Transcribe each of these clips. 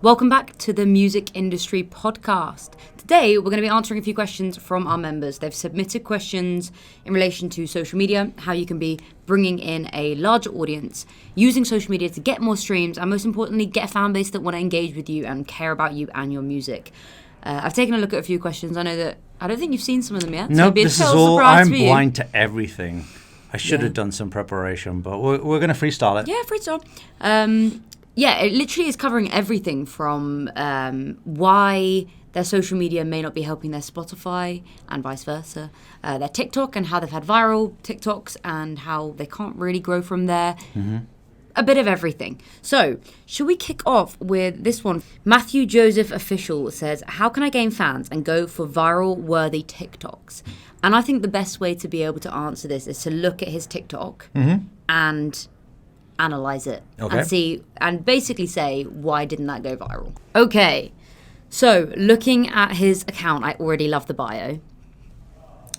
Welcome back to the Music Industry Podcast. Today, we're going to be answering a few questions from our members. They've submitted questions in relation to social media, how you can be bringing in a larger audience, using social media to get more streams, and most importantly, get a fan base that want to engage with you and care about you and your music. I've taken a look at a few questions. I don't think you've seen some of them yet. No, this is all, I'm blind to everything. I should have done some preparation, but we're going to freestyle it. Yeah, freestyle. It literally is covering everything from why their social media may not be helping their Spotify and vice versa, their TikTok and how they've had viral TikToks and how they can't really grow from there. Mm-hmm. A bit of everything. So, should we kick off with this one? Matthew Joseph Official says, how can I gain fans and go for viral-worthy TikToks? And I think the best way to be able to answer this is to look at his TikTok and analyze it and see and basically say, why didn't that go viral? Okay, so looking at his account, I already love the bio.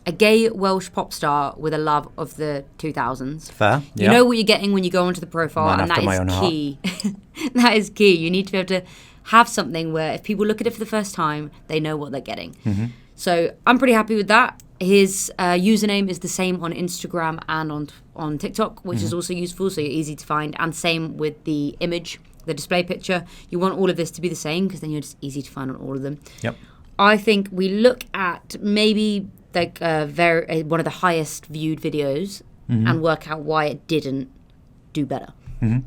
A gay Welsh pop star with a love of the 2000s. Fair. You know what you're getting when you go onto the profile, and that is key. That is key. You need to be able to have something where if people look at it for the first time, they know what they're getting. Mm-hmm. So I'm pretty happy with that. His username is the same on Instagram and on TikTok, which is also useful, so you're easy to find. And same with the image, the display picture. You want all of this to be the same because then you're just easy to find on all of them. Yep. I think we look at maybe like one of the highest viewed videos and work out why it didn't do better. Mm-hmm.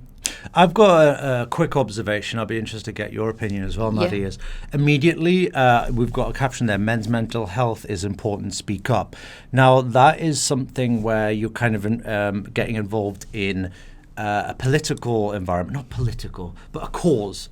I've got a quick observation. I'll be interested to get your opinion as well, Maddie. Is immediately we've got a caption there, men's mental health is important, speak up. Now, that is something where you're kind of getting involved in a political environment, not political, but a cause.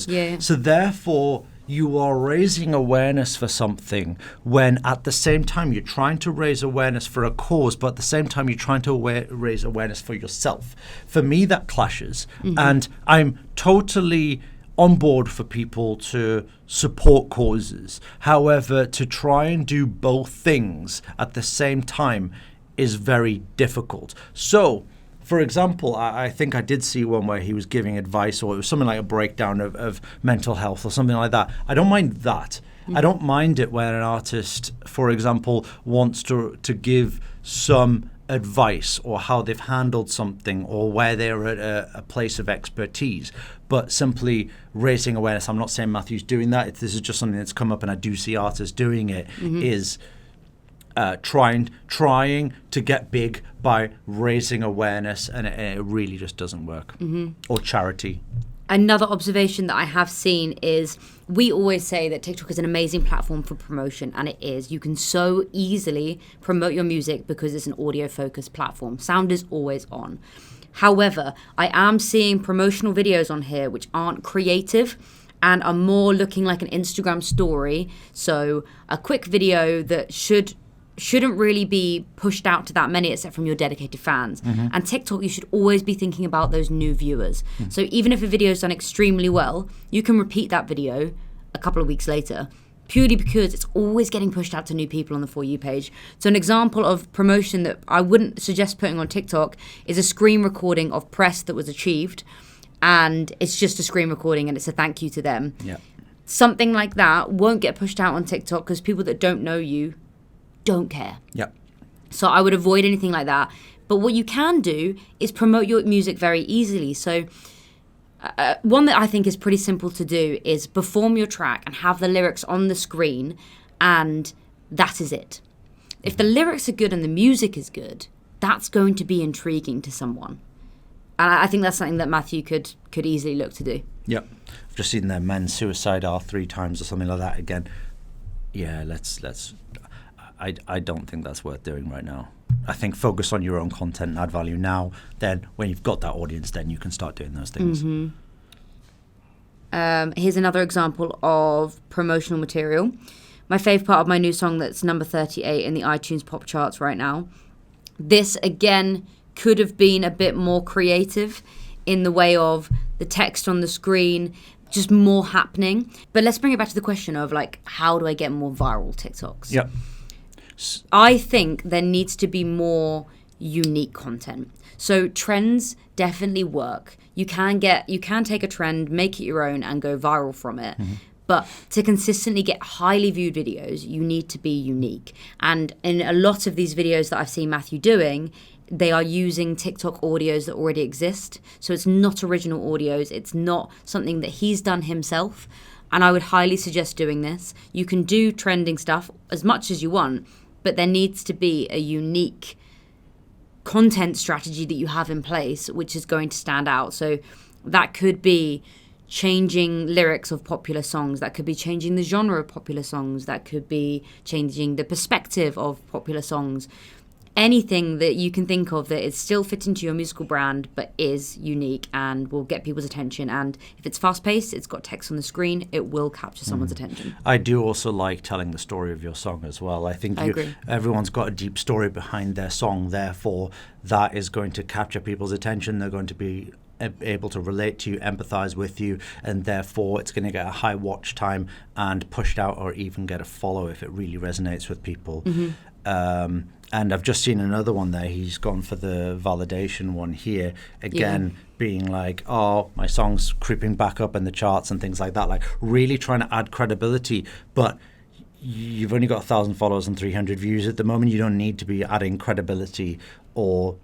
Yeah. So therefore, you are raising awareness for something when at the same time you're trying to raise awareness for a cause, but at the same time you're trying to raise awareness for yourself. For me, that clashes. Mm-hmm. And I'm totally on board for people to support causes. However, to try and do both things at the same time is very difficult. So, for example, I think I did see one where he was giving advice, or it was something like a breakdown of mental health or something like that. I don't mind that. I don't mind it when an artist, for example, wants to give some advice or how they've handled something or where they're at a place of expertise. But simply raising awareness, I'm not saying Matthew's doing that. This is just something that's come up and I do see artists doing it, is trying to get big by raising awareness, and it really just doesn't work. Or charity. Another observation that I have seen is we always say that TikTok is an amazing platform for promotion, and it is. You can so easily promote your music because it's an audio-focused platform. Sound is always on. However, I am seeing promotional videos on here which aren't creative and are more looking like an Instagram story. So a quick video that shouldn't really be pushed out to that many except from your dedicated fans. And TikTok, you should always be thinking about those new viewers. So even if a video is done extremely well, you can repeat that video a couple of weeks later, purely because it's always getting pushed out to new people on the For You page. So an example of promotion that I wouldn't suggest putting on TikTok is a screen recording of press that was achieved, and it's just a screen recording and it's a thank you to them. Yep. Something like that won't get pushed out on TikTok because people that don't know you don't care. Yep. So I would avoid anything like that. But what you can do is promote your music very easily. So one that I think is pretty simple to do is perform your track and have the lyrics on the screen, and that is it. If the lyrics are good and the music is good, that's going to be intriguing to someone. And I think that's something that Matthew could easily look to do. Yep. I've just seen their men suicidal 3 times or something like that again. Yeah, let's I don't think that's worth doing right now. I think focus on your own content and add value now. Then when you've got that audience, then you can start doing those things. Here's another example of promotional material. My fave part of my new song that's number 38 in the iTunes pop charts right now. This, again, could have been a bit more creative in the way of the text on the screen, just more happening. But let's bring it back to the question of, like, how do I get more viral TikToks? Yep. I think there needs to be more unique content. So trends definitely work. You can take a trend, make it your own, and go viral from it. But to consistently get highly viewed videos, you need to be unique. And in a lot of these videos that I've seen Matthew doing, they are using TikTok audios that already exist. So it's not original audios. It's not something that he's done himself. And I would highly suggest doing this. You can do trending stuff as much as you want, but there needs to be a unique content strategy that you have in place, which is going to stand out. So that could be changing lyrics of popular songs. That could be changing the genre of popular songs. That could be changing the perspective of popular songs. Anything that you can think of that is still fit into your musical brand but is unique and will get people's attention. And if it's fast-paced, it's got text on the screen, it will capture someone's attention. I do also like telling the story of your song as well. I think everyone's got a deep story behind their song, therefore that is going to capture people's attention. They're going to be able to relate to you, empathize with you, and therefore it's going to get a high watch time and pushed out, or even get a follow if it really resonates with people. And I've just seen another one there. He's gone for the validation one here. Again, being like, oh, my song's creeping back up in the charts and things like that. Like really trying to add credibility. But you've only got 1,000 followers and 300 views at the moment. You don't need to be adding credibility or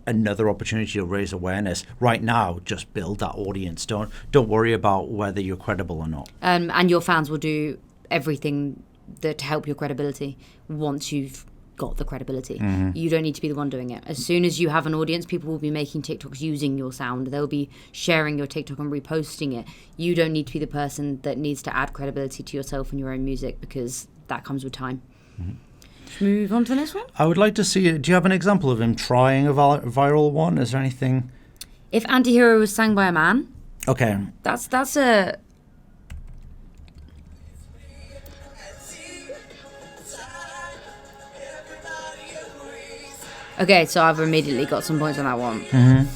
another opportunity to raise awareness. Right now, just build that audience. Don't worry about whether you're credible or not. And your fans will do everything to help your credibility once you've got the credibility. You don't need to be the one doing it. As soon as you have an audience, people will be making TikToks using your sound. They'll be sharing your TikTok and reposting it. You don't need to be the person that needs to add credibility to yourself and your own music, because that comes with time. Let's move on to the next one. I would like to see, do you have an example of him trying a viral one? Is there anything? If Antihero was sang by a man. Okay. That's a... Okay, so I've immediately got some points on that one.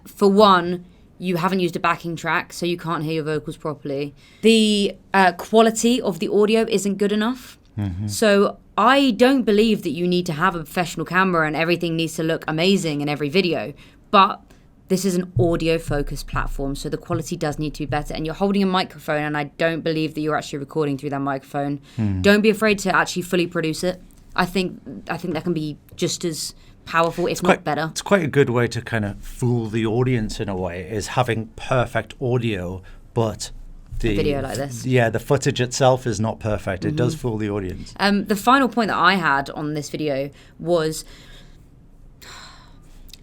For one, you haven't used a backing track, so you can't hear your vocals properly. The quality of the audio isn't good enough. So I don't believe that you need to have a professional camera and everything needs to look amazing in every video. But this is an audio-focused platform, so the quality does need to be better. And you're holding a microphone, and I don't believe that you're actually recording through that microphone. Don't be afraid to actually fully produce it. I think that can be just as powerful, if not better. It's quite a good way to kind of fool the audience in a way, is having perfect audio, but the video like this. Yeah, the footage itself is not perfect. It does fool the audience. The final point that I had on this video was,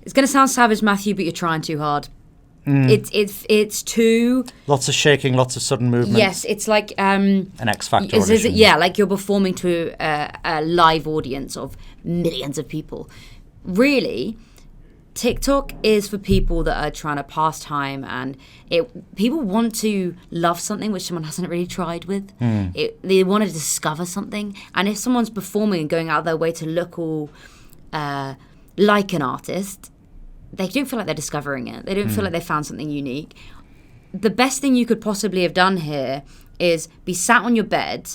it's going to sound savage, Matthew, but you're trying too hard. It's too... Lots of shaking, lots of sudden movements. Yes, it's like... an X Factor audition. Yeah, like you're performing to a live audience of millions of people. Really, TikTok is for people that are trying to pass time, and people want to love something which someone hasn't really tried with. They want to discover something, and if someone's performing and going out of their way to look all like an artist, they don't feel like they're discovering it. They don't feel like they found something unique. The best thing you could possibly have done here is be sat on your bed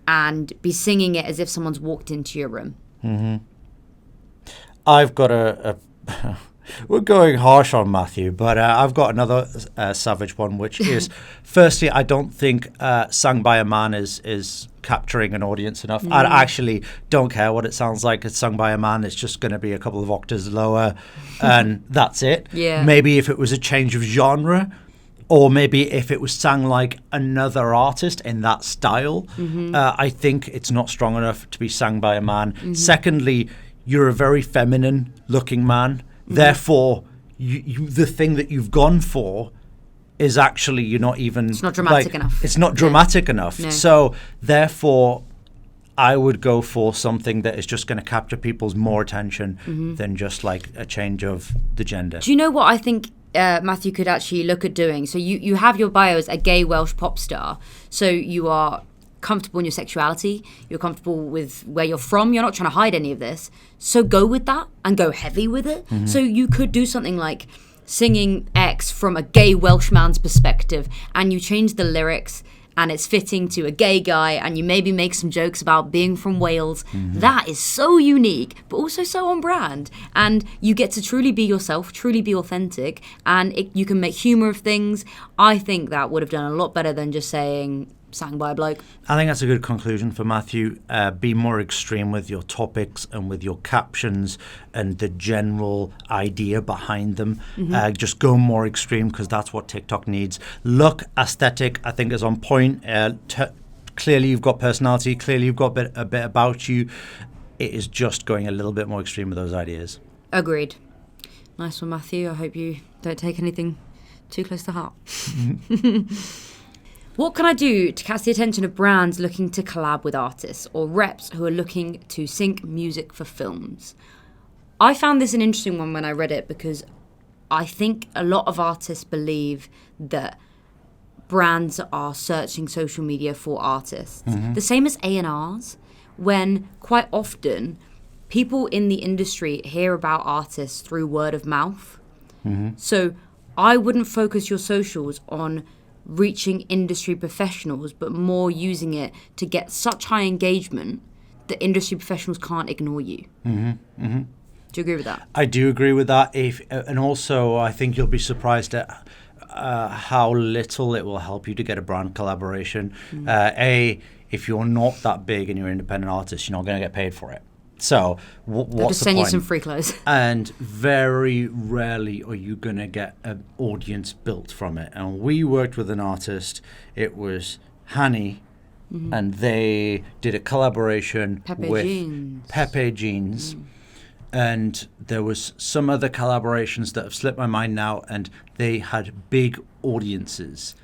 and be singing it as if someone's walked into your room. I've got a we're going harsh on Matthew, but I've got another savage one, which is, firstly, I don't think Sung by a Man is capturing an audience enough. I actually don't care what it sounds like. It's sung by a man. It's just going to be a couple of octaves lower, and that's it. Yeah. Maybe if it was a change of genre, or maybe if it was sung like another artist in that style, I think it's not strong enough to be sung by a man. Secondly, you're a very feminine-looking man. Therefore, the thing that you've gone for is actually, you're not even... It's not dramatic enough. It's not dramatic enough. No. So, therefore, I would go for something that is just going to capture people's more attention than just like a change of the gender. Do you know what I think Matthew could actually look at doing? So you have your bio as a gay Welsh pop star. So you are comfortable in your sexuality, you're comfortable with where you're from, you're not trying to hide any of this, so go with that and go heavy with it. So you could do something like singing X from a gay Welsh man's perspective, and you change the lyrics and it's fitting to a gay guy, and you maybe make some jokes about being from Wales, that is so unique, but also so on brand. And you get to truly be yourself, truly be authentic, and you can make humor of things. I think that would have done a lot better than just saying, sang by a bloke. I think that's a good conclusion for Matthew. Be more extreme with your topics and with your captions and the general idea behind them. Just go more extreme, because that's what TikTok needs. Look, aesthetic, I think, is on point. Clearly you've got personality. Clearly you've got a bit about you. It is just going a little bit more extreme with those ideas. Agreed. Nice one, Matthew. I hope you don't take anything too close to heart. What can I do to catch the attention of brands looking to collab with artists or reps who are looking to sync music for films? I found this an interesting one when I read it, because I think a lot of artists believe that brands are searching social media for artists. The same as A&Rs, when quite often people in the industry hear about artists through word of mouth. So I wouldn't focus your socials on reaching industry professionals, but more using it to get such high engagement that industry professionals can't ignore you. Do you agree with that? I do agree with that. And also, I think you'll be surprised at how little it will help you to get a brand collaboration. If you're not that big and you're an independent artist, you're not going to get paid for it. So They'll what's just the send point? you some free clothes. And very rarely are you going to get an audience built from it. And we worked with an artist. It was Hani, and they did a collaboration with Pepe Jeans. And there was some other collaborations that have slipped my mind now, and they had big audiences.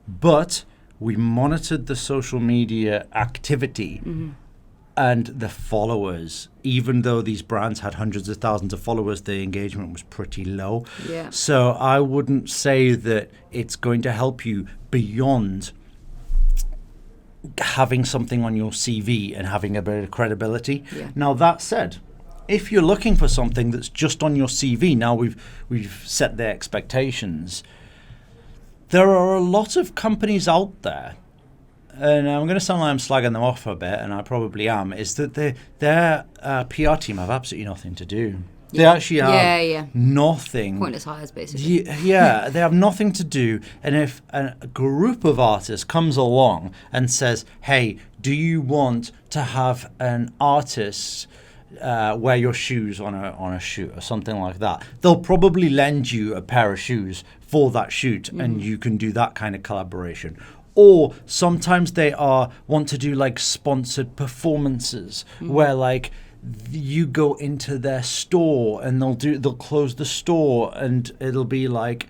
But we monitored the social media activity and the followers. Even though these brands had hundreds of thousands of followers, the engagement was pretty low. Yeah. So I wouldn't say that it's going to help you beyond having something on your CV and having a bit of credibility. Yeah. Now, that said, if you're looking for something that's just on your CV, now we've set the expectations. There are a lot of companies out there, and I'm going to sound like I'm slagging them off a bit, and I probably am, is that their PR team have absolutely nothing to do. They actually have nothing. Pointless hires, basically. Yeah, they have nothing to do. And if a group of artists comes along and says, hey, do you want to have an artist wear your shoes on a shoot or something like that, they'll probably lend you a pair of shoes for that shoot, and you can do that kind of collaboration. Or sometimes they want to do like sponsored performances where like you go into their store and they'll close the store and it'll be like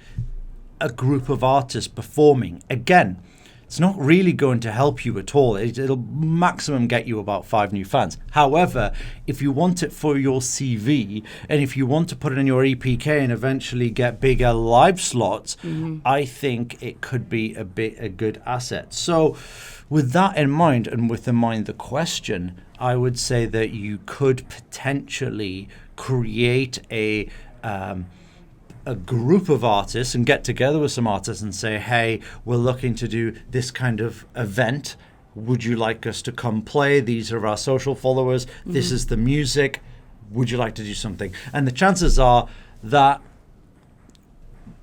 a group of artists performing. Again, it's not really going to help you at all. It'll maximum get you about 5 new fans. However, if you want it for your CV and if you want to put it in your EPK and eventually get bigger live slots, I think it could be a good asset. So with that in mind, and with in mind the question, I would say that you could potentially create a group of artists and get together with some artists and say, hey, we're looking to do this kind of event. Would you like us to come play? These are our social followers. This is the music. Would you like to do something? And the chances are that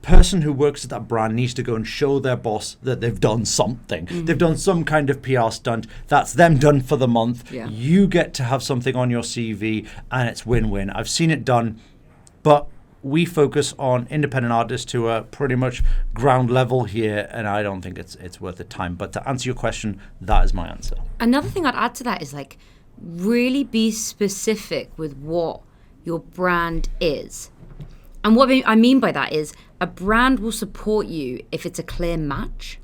person who works at that brand needs to go and show their boss that they've done something. They've done some kind of PR stunt. That's them done for the month. Yeah. You get to have something on your CV and it's win-win. I've seen it done, but we focus on independent artists who are pretty much ground level here, and I don't think it's worth the time. But to answer your question, that is my answer. Another thing I'd add to that is like really be specific with what your brand is. And what I mean by that is a brand will support you if it's a clear match.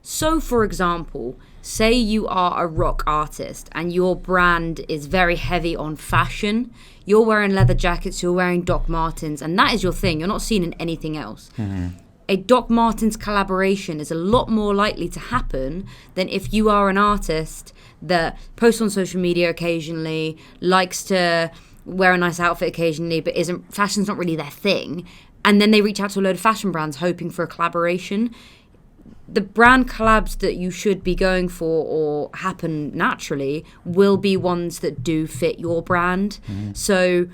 So, for example, say you are a rock artist and your brand is very heavy on fashion. You're wearing leather jackets, you're wearing Doc Martens, and that is your thing. You're not seen in anything else. A Doc Martens collaboration is a lot more likely to happen than if you are an artist that posts on social media occasionally, likes to wear a nice outfit occasionally, but fashion's not really their thing. And then they reach out to a load of fashion brands hoping for a collaboration. the brand collabs that you should be going for or happen naturally will be ones that do fit your brand. So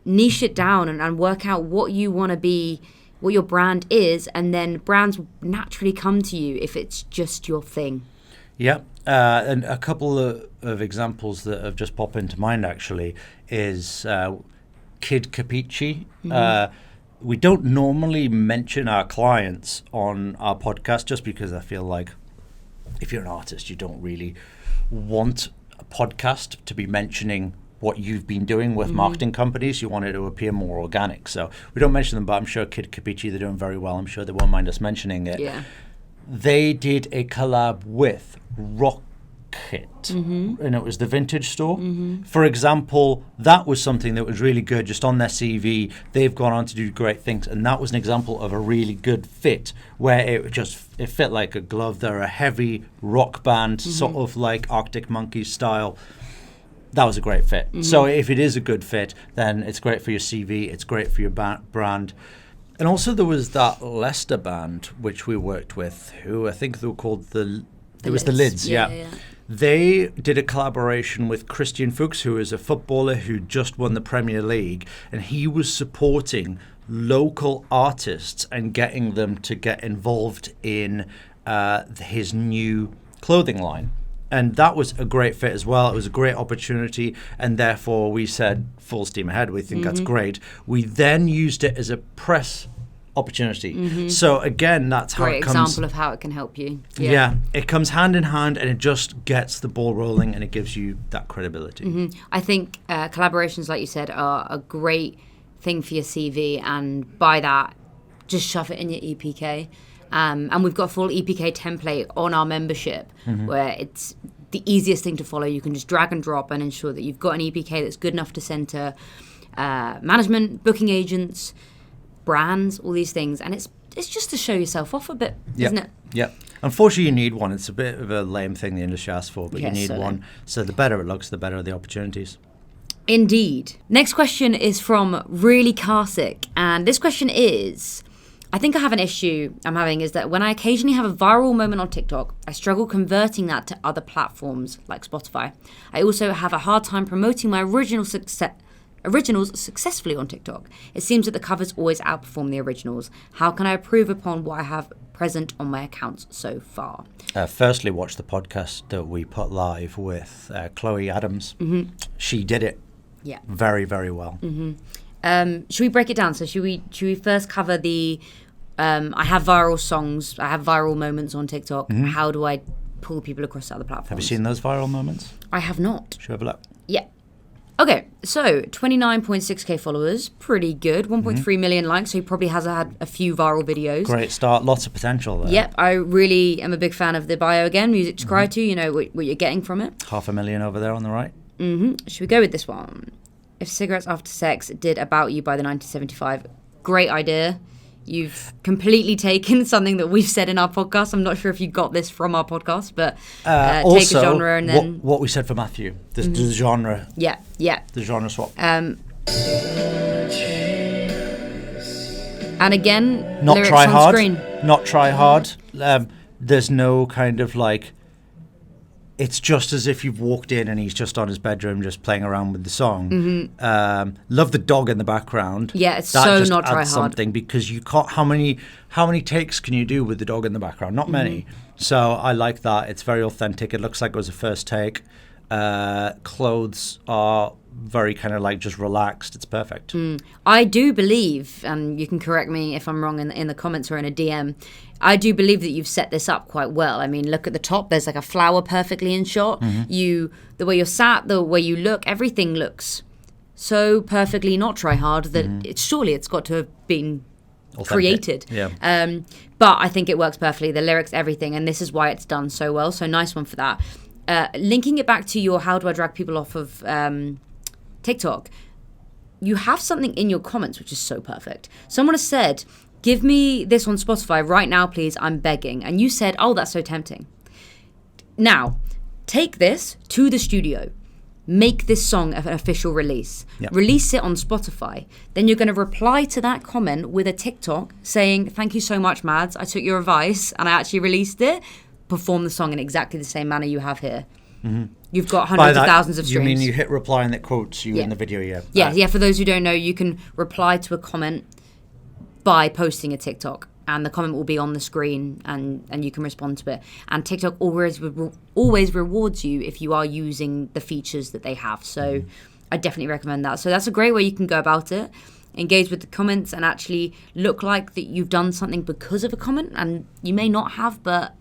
niche it down and work out what you want to be, what your brand is, and then brands will naturally come to you if it's just your thing. Yeah, and a couple of examples that have just popped into mind actually is Kid Capici. We don't normally mention our clients on our podcast just because I feel like if you're an artist, you don't really want a podcast to be mentioning what you've been doing with marketing companies. You want it to appear more organic. So we don't mention them, but I'm sure Kid Capici, they're doing very well. I'm sure they won't mind us mentioning it. Yeah. They did a collab with Rocket, and it was the vintage store. For example, that was something that was really good just on their CV. They've gone on to do great things, and that was an example of a really good fit where it fit like a glove. They're a heavy rock band, sort of like Arctic Monkeys style. That was a great fit. So if it is a good fit, then it's great for your CV, it's great for your brand. And also there was that Leicester band which we worked with, who I think they were called the Lids. Yeah. They did a collaboration with Christian Fuchs, who is a footballer who just won the Premier League, and he was supporting local artists and getting them to get involved in his new clothing line. And that was a great fit as well. It was a great opportunity, and therefore we said full steam ahead. We think that's great. We then used it as a press opportunity. So again, that's how it comes. Great example of how it can help you. Yeah, it comes hand in hand, and it just gets the ball rolling, and it gives you that credibility. I think collaborations, like you said, are a great thing for your CV, and by that, just shove it in your EPK. And we've got a full EPK template on our membership where it's the easiest thing to follow. You can just drag and drop and ensure that you've got an EPK that's good enough to send to management, booking agents, brands, all these things. And it's just to show yourself off a bit, isn't it? Yeah. Unfortunately, you need one. It's a bit of a lame thing the industry asks for, but you need one. So the better it looks, the better the opportunities. Indeed. Next question is from Really Karsic. And this question is... I think I have an issue I'm having is that when I occasionally have a viral moment on TikTok, I struggle converting that to other platforms like Spotify. I also have a hard time promoting my originals successfully on TikTok. It seems that the covers always outperform the originals. How can I improve upon what I have present on my accounts so far? Firstly, watch the podcast that we put live with Chloe Adams. She did it very, very well. Should we break it down? So should we first cover the I have viral songs, I have viral moments on TikTok. How do I pull people across to other platforms? Have you seen those viral moments? I have not. Should we have a look? Yeah. Okay, so 29.6k followers, pretty good. 1.3 million likes, so he probably has had a few viral videos. Great start, lots of potential there. Yep, I really am a big fan of the bio again. Music to cry to, you know what you're getting from it. 500,000 over there on the right. Should we go with this one? If Cigarettes After Sex did About You by the 1975, great idea. You've completely taken something that we've said in our podcast. I'm not sure if you got this from our podcast, but also, take a genre and then... what we said for Matthew, the genre. Yeah. The genre swap. And again, not lyrics try on hard. screen. Not try hard. There's no kind of like... It's just as if you've walked in and he's just on his bedroom just playing around with the song. Love the dog in the background. Yeah, it's that so just not try adds hard. something because you can't. How many takes can you do with the dog in the background? Not many. So I like that. It's very authentic. It looks like it was a first take. Clothes are very kind of like just relaxed. It's perfect. I do believe, and you can correct me if I'm wrong in the comments or in a DM, I do believe that you've set this up quite well. I mean, look at the top. There's like a flower perfectly in shot. The way you're sat, the way you look, everything looks so perfectly not try hard that surely it's got to have been Authentic. Created. Yeah. But I think it works perfectly. The lyrics, everything, and this is why it's done so well. So nice one for that. Linking it back to your how do I drag people off of TikTok, you have something in your comments which is so perfect. Someone has said, give me this on Spotify right now, please, I'm begging. And you said, oh, that's so tempting. Now, take this to the studio. make this song an official release. Yep. Release it on Spotify. Then you're going to reply to that comment with a TikTok saying, thank you so much, Mads. I took your advice and I actually released it. Perform the song in exactly the same manner you have here. Mm-hmm. You've got hundreds of thousands of streams. You mean you hit reply and it quotes you in the video, Yeah, for those who don't know, you can reply to a comment by posting a TikTok. And the comment will be on the screen, and you can respond to it. And TikTok always rewards you if you are using the features that they have. So I definitely recommend that. So that's a great way you can go about it. Engage with the comments and actually look like that you've done something because of a comment. And you may not have, but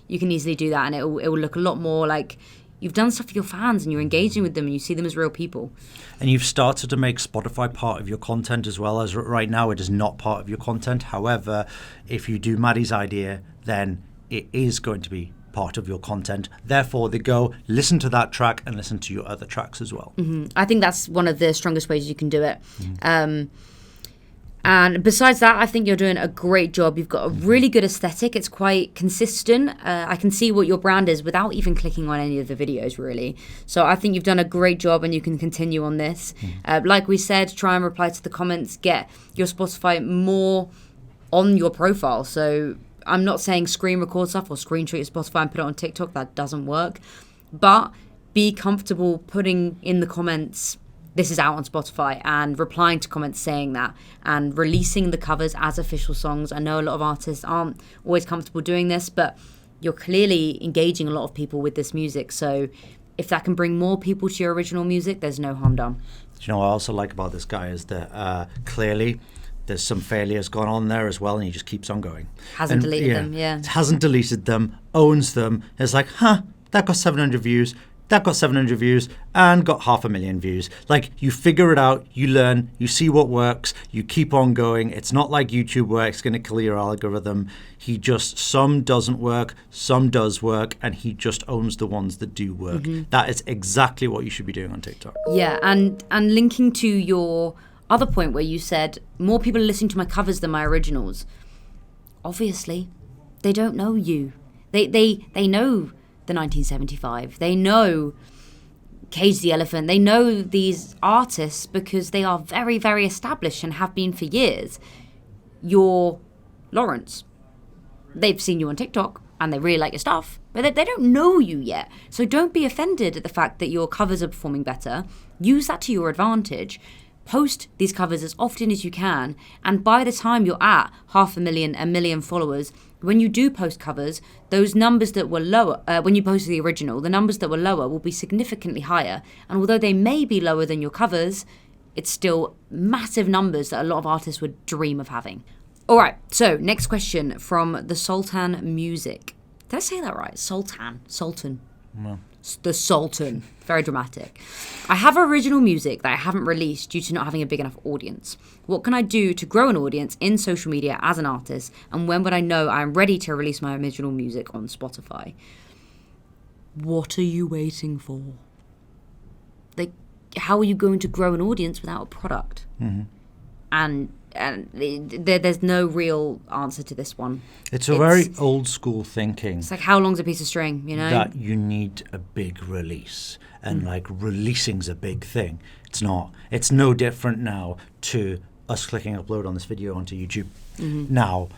you can easily do that. And it will look a lot more like you've done stuff for your fans and you're engaging with them and you see them as real people. And you've started to make Spotify part of your content as well. As right now, it is not part of your content. However, if you do Maddie's idea, then it is going to be part of your content. Therefore, they go listen to that track and listen to your other tracks as well. Mm-hmm. I think that's one of the strongest ways you can do it. And besides that, I think you're doing a great job. You've got a really good aesthetic. It's quite consistent. I can see what your brand is without even clicking on any of the videos, really. So I think you've done a great job and you can continue on this. Like we said, try and reply to the comments. Get your Spotify more on your profile. So I'm not saying screen record stuff or screenshot your Spotify and put it on TikTok. That doesn't work. But be comfortable putting in the comments, this is out on Spotify, and replying to comments saying that, and releasing the covers as official songs. I know a lot of artists aren't always comfortable doing this, but you're clearly engaging a lot of people with this music. So if that can bring more people to your original music, there's no harm done. Do you know what I also like about this guy is that clearly there's some failures gone on there as well, and he just keeps on going. Hasn't deleted them, yeah. Hasn't deleted them, owns them. It's like, that got 700 views. That got 700 views and got 500,000 views. Like, you figure it out, you learn, you see what works, you keep on going. It's not like YouTube where it's going to kill your algorithm. Some doesn't work, some does work, and he just owns the ones that do work. That is exactly what you should be doing on TikTok. Yeah, and linking to your other point where you said more people are listening to my covers than my originals. Obviously, they don't know you. They know the 1975. They know Cage the Elephant. They know these artists because they are very, very established and have been for years. You're Lawrence. They've seen you on TikTok and they really like your stuff, but they don't know you yet. So don't be offended at the fact that your covers are performing better. Use that to your advantage. Post these covers as often as you can, and by the time you're at 500,000, 1 million followers, when you do post covers, those numbers that were lower, when you posted the original, the numbers that were lower will be significantly higher. And although they may be lower than your covers, it's still massive numbers that a lot of artists would dream of having. All right, so next question from the Sultan Music. Did I say that right? Sultan. No. The Sultan. Very dramatic. I have original music that I haven't released due to not having a big enough audience. What can I do to grow an audience in social media as an artist? And when would I know I'm ready to release my original music on Spotify? What are you waiting for? Like, how are you going to grow an audience without a product? And there's no real answer to this one. It's very old school thinking. It's like, how long's a piece of string, you know? That you need a big release. And like, releasing's a big thing. It's not. It's no different now to us clicking upload on this video onto YouTube. Now,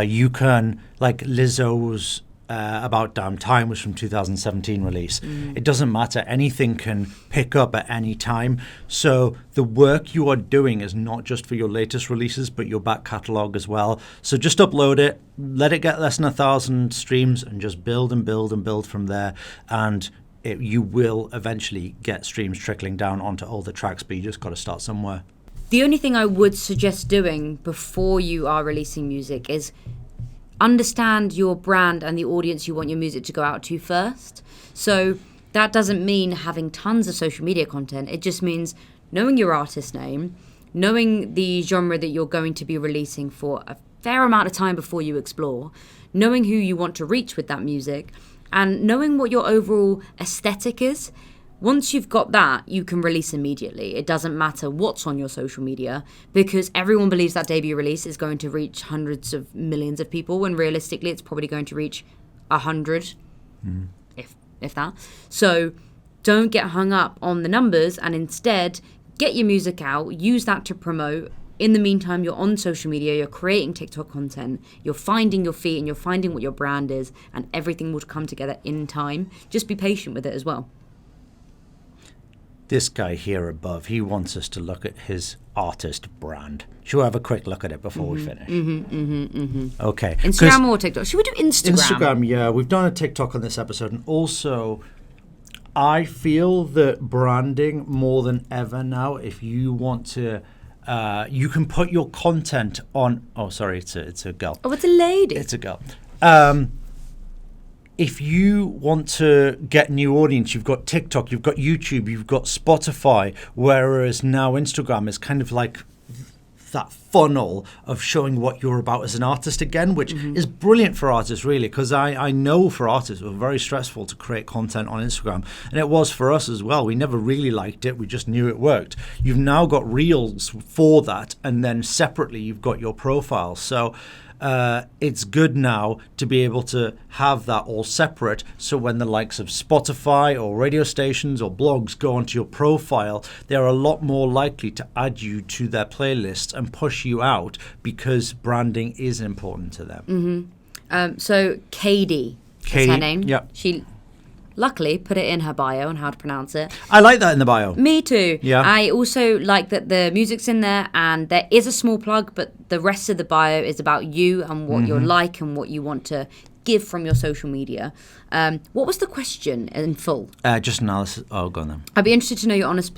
you can, like Lizzo's About Damn Time was from 2017 release. It doesn't matter. Anything can pick up at any time. So the work you are doing is not just for your latest releases, but your back catalogue as well. So just upload it, let it get less than 1,000 streams, and just build and build and build from there. And you will eventually get streams trickling down onto all the tracks, but you just got to start somewhere. The only thing I would suggest doing before you are releasing music is understand your brand and the audience you want your music to go out to first. So that doesn't mean having tons of social media content. It just means knowing your artist name, knowing the genre that you're going to be releasing for a fair amount of time before you explore, knowing who you want to reach with that music, and knowing what your overall aesthetic is. Once you've got that, you can release immediately. It doesn't matter what's on your social media, because everyone believes that debut release is going to reach hundreds of millions of people, when realistically it's probably going to reach 100, if that. So don't get hung up on the numbers and instead get your music out, use that to promote. In the meantime, you're on social media, you're creating TikTok content, you're finding your feet and you're finding what your brand is, and everything will come together in time. Just be patient with it as well. This guy here above, he wants us to look at his artist brand. Should we have a quick look at it before we finish? Okay. Instagram or TikTok? Should we do Instagram? Instagram, yeah. We've done a TikTok on this episode. And also, I feel that branding more than ever now, if you want to... you can put your content on... Oh, sorry, it's a girl. Oh, it's a lady. It's a girl. If you want to get new audience, you've got TikTok, you've got YouTube, you've got Spotify, whereas now Instagram is kind of like that funnel of showing what you're about as an artist again, which is brilliant for artists, really, because I know for artists it was very stressful to create content on Instagram, and it was for us as well. We never really liked it. We just knew it worked. You've now got Reels for that, and then separately you've got your profile. So it's good now to be able to have that all separate, so when the likes of Spotify or radio stations or blogs go onto your profile, they're a lot more likely to add you to their playlists and push you out, because branding is important to them. So Katie is her name. Yeah. She luckily put it in her bio on how to pronounce it. I like that in the bio. Me too. Yeah. I also like that the music's in there, and there is a small plug, but the rest of the bio is about you and what you're like and what you want to give from your social media. What was the question in full? Just analysis. Oh, go on then. I'd be interested to know your honest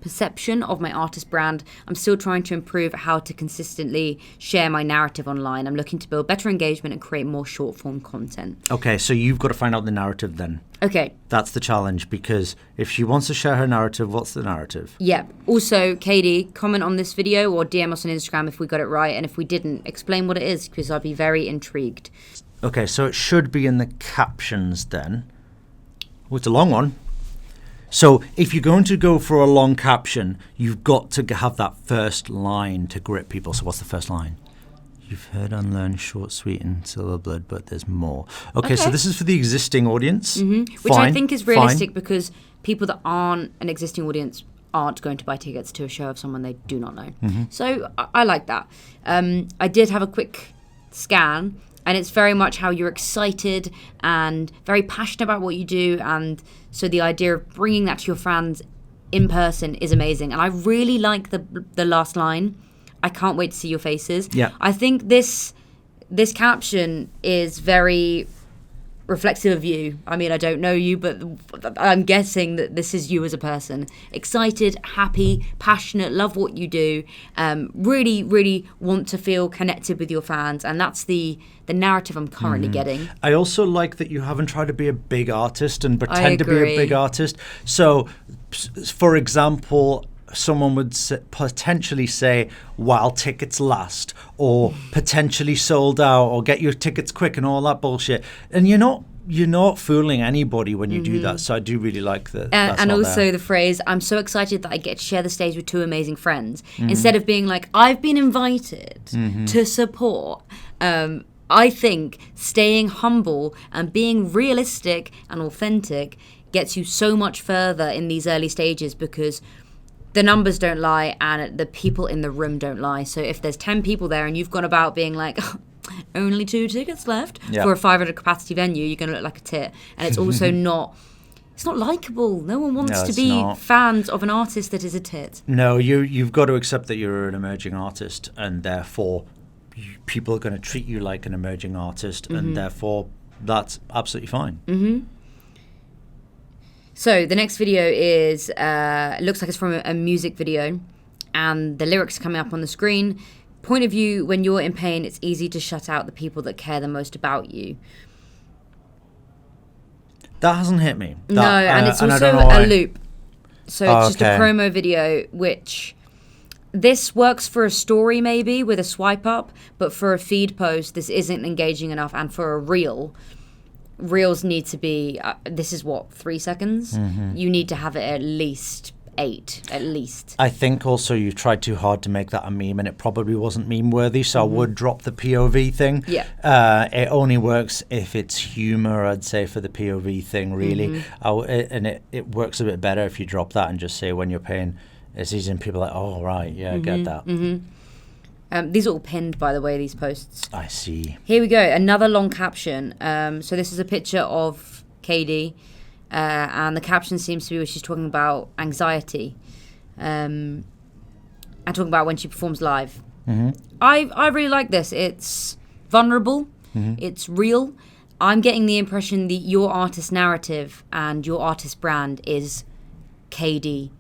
perception of my artist brand. I'm still trying to improve how to consistently share my narrative online. I'm looking to build better engagement and create more short form content. Okay, so you've got to find out the narrative then. Okay. That's the challenge, because if she wants to share her narrative, what's the narrative? Yeah. Also, Katie, comment on this video or DM us on Instagram if we got it right, and if we didn't, explain what it is, because I'd be very intrigued. Okay, so it should be in the captions then. Oh, it's a long one. So if you're going to go for a long caption, you've got to have that first line to grip people. So what's the first line? You've heard and learned short, sweet, and silver blood, but there's more. Okay, so this is for the existing audience. Which I think is realistic, because people that aren't an existing audience aren't going to buy tickets to a show of someone they do not know. So I like that. I did have a quick scan, and it's very much how you're excited and very passionate about what you do, and so the idea of bringing that to your fans in person is amazing. And I really like the last line. I can't wait to see your faces. Yeah. I think this caption is very reflexive of you. I mean, I don't know you, but I'm guessing that this is you as a person. Excited, happy, passionate, love what you do, really, really want to feel connected with your fans, and that's the narrative I'm currently getting. I also like that you haven't tried to be a big artist and pretend to be a big artist. So, for example, someone would potentially say, while tickets last, or potentially sold out, or get your tickets quick, and all that bullshit. And you're not fooling anybody when you do that. So I do really like that. And also the phrase, I'm so excited that I get to share the stage with two amazing friends. Instead of being like, I've been invited to support. I think staying humble and being realistic and authentic gets you so much further in these early stages, because the numbers don't lie and the people in the room don't lie. So if there's 10 people there and you've gone about being like, only 2 tickets left for a 500 capacity venue, you're going to look like a tit. And it's also it's not likable. No one wants to be fans of an artist that is a tit. No, you've got to accept that you're an emerging artist, and therefore people are going to treat you like an emerging artist, and therefore that's absolutely fine. So the next video is looks like it's from a music video, and the lyrics are coming up on the screen. Point of view: when you're in pain, it's easy to shut out the people that care the most about you. That hasn't hit me. No, and it's also a loop. So it's just a promo video, which this works for a story maybe with a swipe up, but for a feed post, this isn't engaging enough. And for a reel, reels need to be, this is what, 3 seconds? You need to have it at least 8 at least. I think also you tried too hard to make that a meme, and it probably wasn't meme worthy. So I would drop the POV thing. Yeah. It only works if it's humor, I'd say, for the POV thing, really. It works a bit better if you drop that and just say when you're paying. It's easy, and people are like, oh right, yeah, I get that. These are all pinned, by the way, these posts. I see. Here we go. Another long caption. So this is a picture of Katie. And the caption seems to be where she's talking about anxiety, and talking about when she performs live. I really like this. It's vulnerable. It's real. I'm getting the impression that your artist narrative and your artist brand is Katie,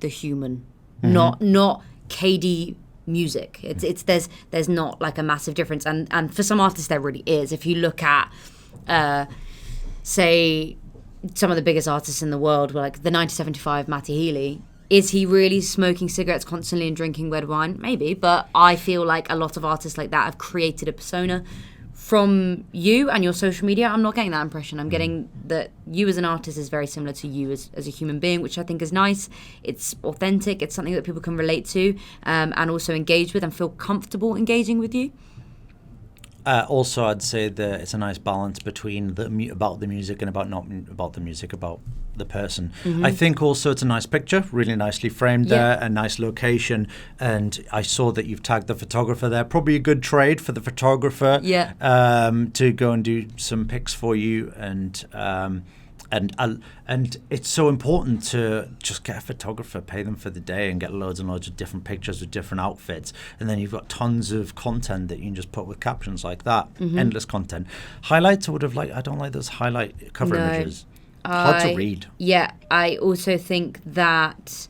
the human, not Katie music. It's there's not like a massive difference, and for some artists there really is. If you look at, say, some of the biggest artists in the world were like the 1975 Matty Healy. Is he really smoking cigarettes constantly and drinking red wine? Maybe, but I feel like a lot of artists like that have created a persona. From you and your social media, I'm not getting that impression. I'm getting that you as an artist is very similar to you as a human being, which I think is nice. It's authentic. It's something that people can relate to, and also engage with and feel comfortable engaging with you. Also, I'd say that it's a nice balance between about the music and about not about the music, about the person. I think also it's a nice picture, really nicely framed there, a nice location. And I saw that you've tagged the photographer there. Probably a good trade for the photographer to go and do some pics for you. And it's so important to just get a photographer, pay them for the day, and get loads and loads of different pictures with different outfits. And then you've got tons of content that you can just put with captions like that. Endless content. Highlights, I would have liked. I don't like those highlight cover images. Hard to read. Yeah, I also think that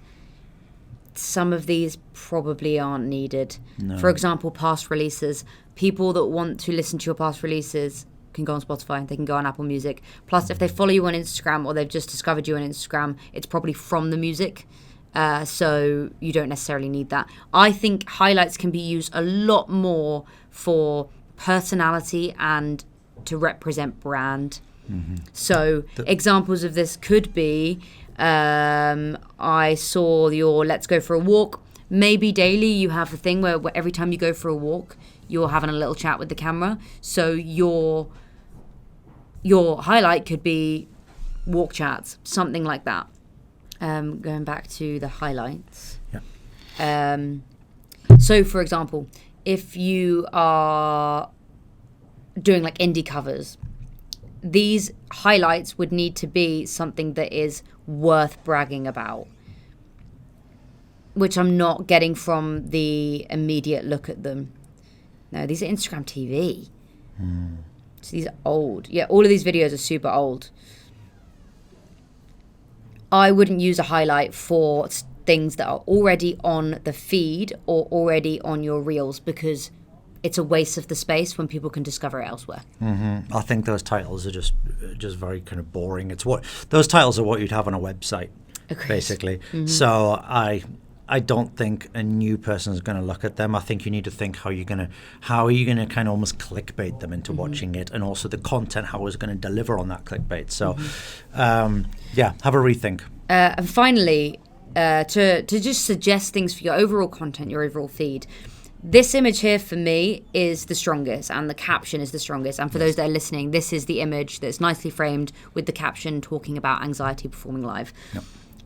some of these probably aren't needed. No. For example, past releases. People that want to listen to your past releases can go on Spotify, they can go on Apple Music. Plus, if they follow you on Instagram or they've just discovered you on Instagram, it's probably from the music. So you don't necessarily need that. I think highlights can be used a lot more for personality and to represent brand. So examples of this could be, I saw your Let's Go for a Walk. Maybe daily you have the thing where every time you go for a walk, you're having a little chat with the camera. So your highlight could be walk chats, something like that. Going back to the highlights. So, for example, if you are doing like indie covers, these highlights would need to be something that is worth bragging about, which I'm not getting from the immediate look at them. No, these are Instagram TV. So these are old. Yeah, all of these videos are super old. I wouldn't use a highlight for things that are already on the feed or already on your reels, because it's a waste of the space when people can discover it elsewhere. I think those titles are just very kind of boring. Those titles are what you'd have on a website, basically. So I don't think a new person is going to look at them. I think you need to think how are you going to kind of almost clickbait them into watching it, and also the content, how is going to deliver on that clickbait. So, have a rethink. And finally, to just suggest things for your overall content, your overall feed. This image here for me is the strongest, and the caption is the strongest. And for those that are listening, this is the image that's nicely framed with the caption talking about anxiety performing live.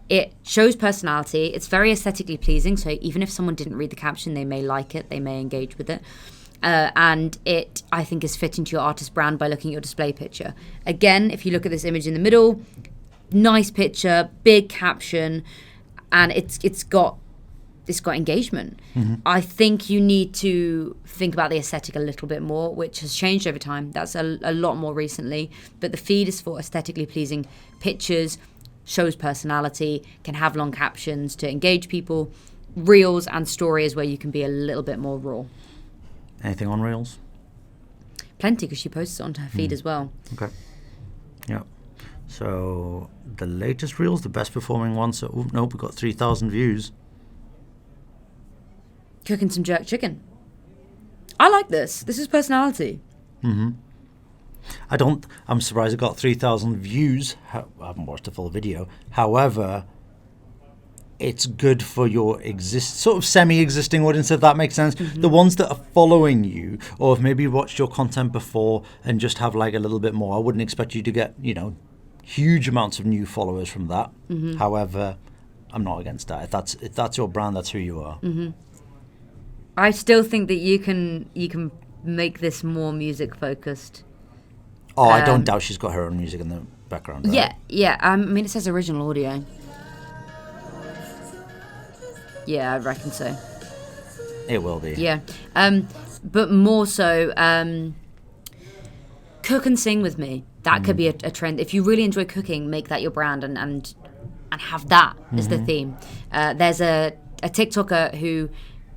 It shows personality. It's very aesthetically pleasing. So even if someone didn't read the caption, they may like it. They may engage with it. And it, I think, is fitting to your artist brand by looking at your display picture. Again, if you look at this image in the middle, nice picture, big caption, and it's got engagement. I think you need to think about the aesthetic a little bit more, which has changed over time. That's a lot more recently. But the feed is for aesthetically pleasing pictures, shows personality, can have long captions to engage people. Reels and stories where you can be a little bit more raw. Anything on Reels? Plenty, because she posts it onto her feed as well. Okay. Yeah. So the latest Reels, the best performing one. So we got 3,000 views. Cooking some jerk chicken. I like this. This is personality. I'm surprised it got 3,000 views. I haven't watched the full video. However, it's good for your sort of semi-existing audience, if that makes sense. The ones that are following you, or have maybe watched your content before and just have like a little bit more. I wouldn't expect you to get, huge amounts of new followers from that. However, I'm not against that. If that's your brand, that's who you are. I still think that you can make this more music focused. Oh, I don't doubt she's got her own music in the background. Right? Yeah. I mean, it says original audio. Yeah, I reckon so. It will be. Yeah. But more so, cook and sing with me. That could be a trend. If you really enjoy cooking, make that your brand and have that as the theme. There's a TikToker who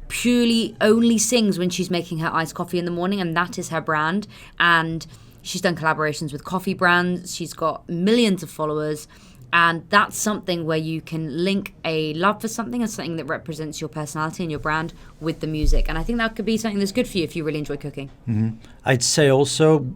purely only sings when she's making her iced coffee in the morning, and that is her brand. And she's done collaborations with coffee brands. She's got millions of followers. And that's something where you can link a love for something and something that represents your personality and your brand with the music. And I think that could be something that's good for you if you really enjoy cooking. I'd say also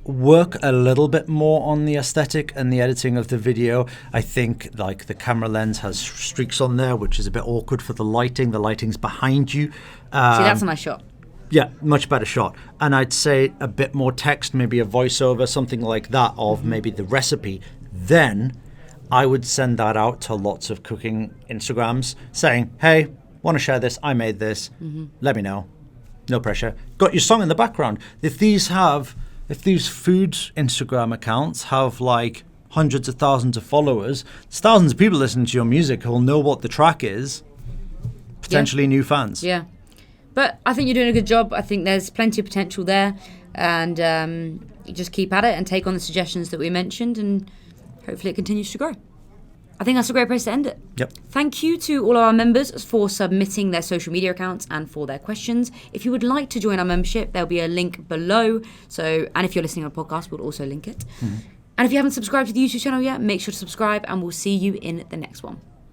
work a little bit more on the aesthetic and the editing of the video. I think like the camera lens has streaks on there, which is a bit awkward for the lighting. The lighting's behind you. See, that's a nice shot. Yeah, much better shot. And I'd say a bit more text, maybe a voiceover, something like that of maybe the recipe. Then I would send that out to lots of cooking Instagrams saying, hey, want to share this? I made this. Let me know. No pressure. Got your song in the background. If these food Instagram accounts have like hundreds of thousands of followers, there's thousands of people listening to your music who will know what the track is, potentially new fans. Yeah. But I think you're doing a good job. I think there's plenty of potential there. And you just keep at it and take on the suggestions that we mentioned, and hopefully it continues to grow. I think that's a great place to end it. Yep. Thank you to all our members for submitting their social media accounts and for their questions. If you would like to join our membership, there'll be a link below. And if you're listening on a podcast, we'll also link it. And if you haven't subscribed to the YouTube channel yet, make sure to subscribe, and we'll see you in the next one.